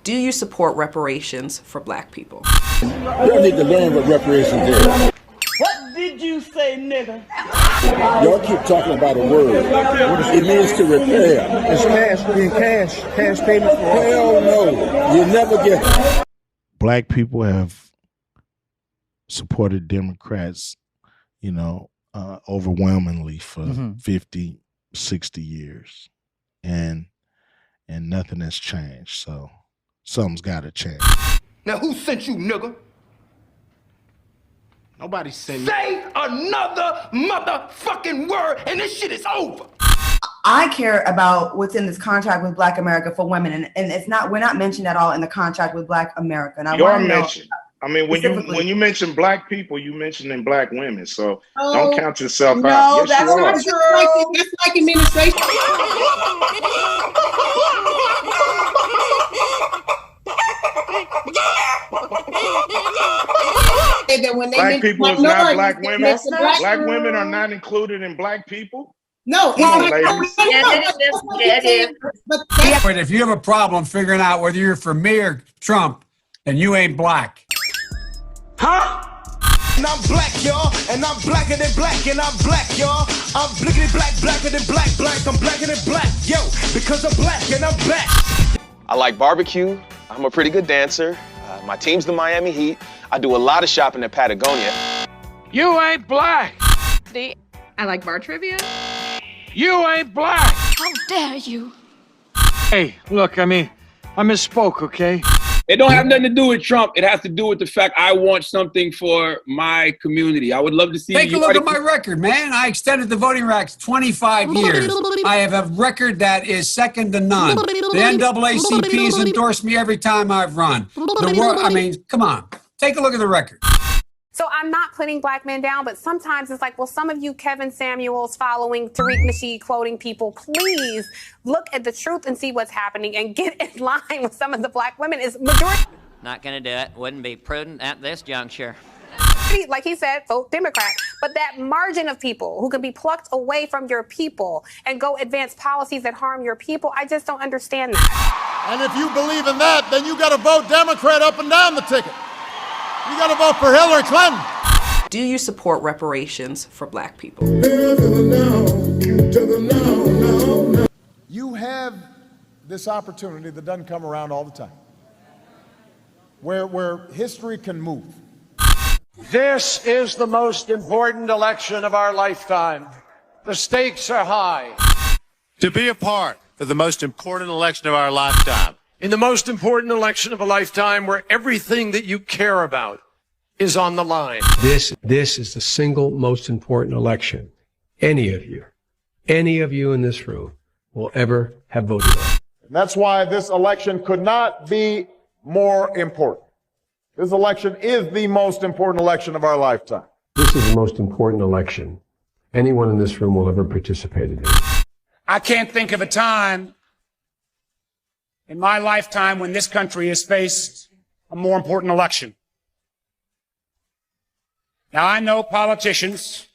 Do you support reparations for black people? Y'all need to learn what reparations is. What did you say, nigga? Y'all keep talking about a word. It means to repair. It's cash payment for all. Hell no. You never get it. Black people have supported Democrats, overwhelmingly for 50, 60 years. And nothing has changed. So something's got to change. Now who sent you, nigga? Nobody sent me. Say another motherfucking word and this shit is over. I care about what's in this contract with Black America for women, and it's not, we're not mentioned at all in the contract with Black America. And you are mentioned. I mean, when you mention black people, you mentioning black women. So don't count yourself out. No, that's not true. That's like administration. Black people is not black women. Black women are not included in black people. No, But if you have a problem figuring out whether you're for me or Trump, then you ain't black. Huh? And I'm black, y'all, and I'm blacker than black, and I'm black, y'all. I'm blickety black, blacker than black, I'm blacker than black, yo, because I'm black and I'm black. I like barbecue. I'm a pretty good dancer. My team's the Miami Heat. I do a lot of shopping in Patagonia. You ain't black. I like bar trivia. You ain't black. How dare you? Hey, look, I misspoke, okay? It don't have nothing to do with Trump. It has to do with the fact I want something for my community. I would love to see. Take a look at my record, man. I extended the voting rights 25 years. I have a record that is second to none. The NAACP has endorsed me every time I've run. Come on. Take a look at the record. So I'm not putting black men down, but sometimes it's like, well, some of you Kevin Samuels following Tariq Nasheed quoting people, please look at the truth and see what's happening and get in line with some of the black women. Is majority. Not going to do it. Wouldn't be prudent at this juncture. Like he said, vote Democrat. But that margin of people who can be plucked away from your people and go advance policies that harm your people, I just don't understand that. And if you believe in that, then you got to vote Democrat up and down the ticket. You got to vote for Hillary Clinton. Do you support reparations for black people? You have this opportunity that doesn't come around all the time, where history can move. This is the most important election of our lifetime. The stakes are high. To be a part of the most important election of our lifetime. In the most important election of a lifetime where everything that you care about is on the line. This is the single most important election any of you in this room will ever have voted on. And that's why this election could not be more important. This election is the most important election of our lifetime. This is the most important election anyone in this room will ever participate in. I can't think of a time in my lifetime when this country has faced a more important election. Now, I know politicians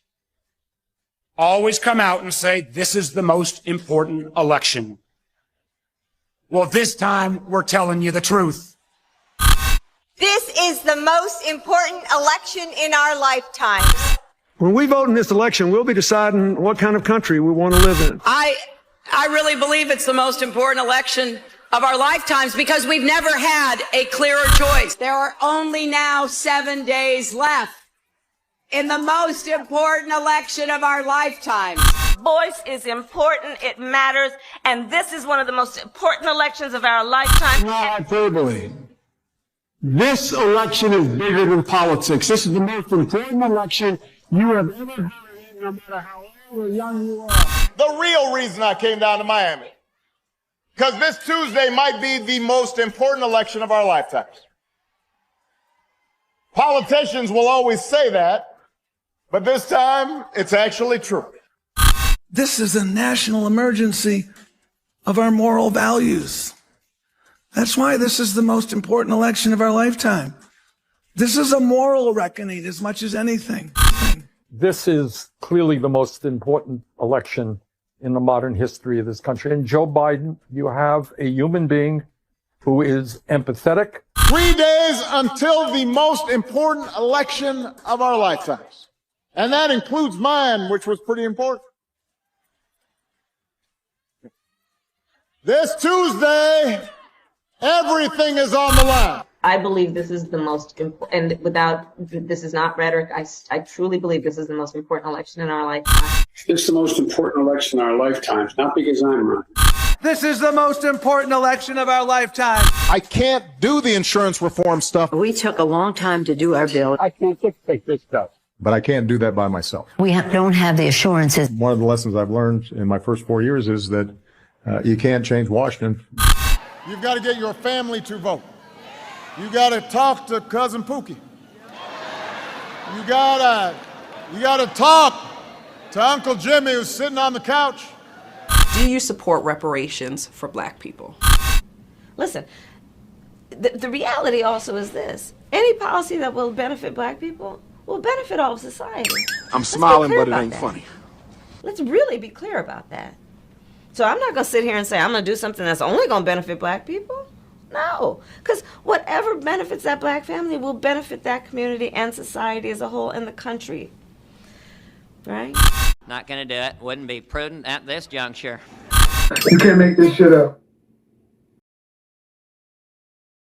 always come out and say, this is the most important election. Well, this time, we're telling you the truth. This is the most important election in our lifetimes. When we vote in this election, we'll be deciding what kind of country we want to live in. I really believe it's the most important election of our lifetimes because we've never had a clearer choice. There are only now 7 days left in the most important election of our lifetimes. Voice is important, it matters, and this is one of the most important elections of our lifetime. No hyperbole. This election is bigger than politics. This is the most important election you have ever had, no matter how old or young you are. The real reason I came down to Miami, because this Tuesday might be the most important election of our lifetimes. Politicians will always say that, but this time it's actually true. This is a national emergency of our moral values. That's why this is the most important election of our lifetime. This is a moral reckoning as much as anything. This is clearly the most important election in the modern history of this country. And Joe Biden, you have a human being who is empathetic. 3 days until the most important election of our lifetimes. And that includes mine, which was pretty important. This Tuesday, everything is on the line. I believe this is the most important, and this is not rhetoric, I truly believe this is the most important election in our lifetime. It's the most important election in our lifetimes, not because I'm running. This is the most important election of our lifetime. I can't do the insurance reform stuff. We took a long time to do our bill. I can't dictate this stuff. But I can't do that by myself. We don't have the assurances. One of the lessons I've learned in my first 4 years is that you can't change Washington. You've got to get your family to vote. You got to talk to Cousin Pookie. You got to talk to Uncle Jimmy who's sitting on the couch. Do you support reparations for Black people? Listen, the reality also is this. Any policy that will benefit Black people will benefit all of society. I'm smiling, but it ain't funny. Let's really be clear about that. So I'm not going to sit here and say I'm going to do something that's only going to benefit Black people. No, because whatever benefits that Black family will benefit that community and society as a whole and the country. Right? Not gonna do it. Wouldn't be prudent at this juncture. You can't make this shit up.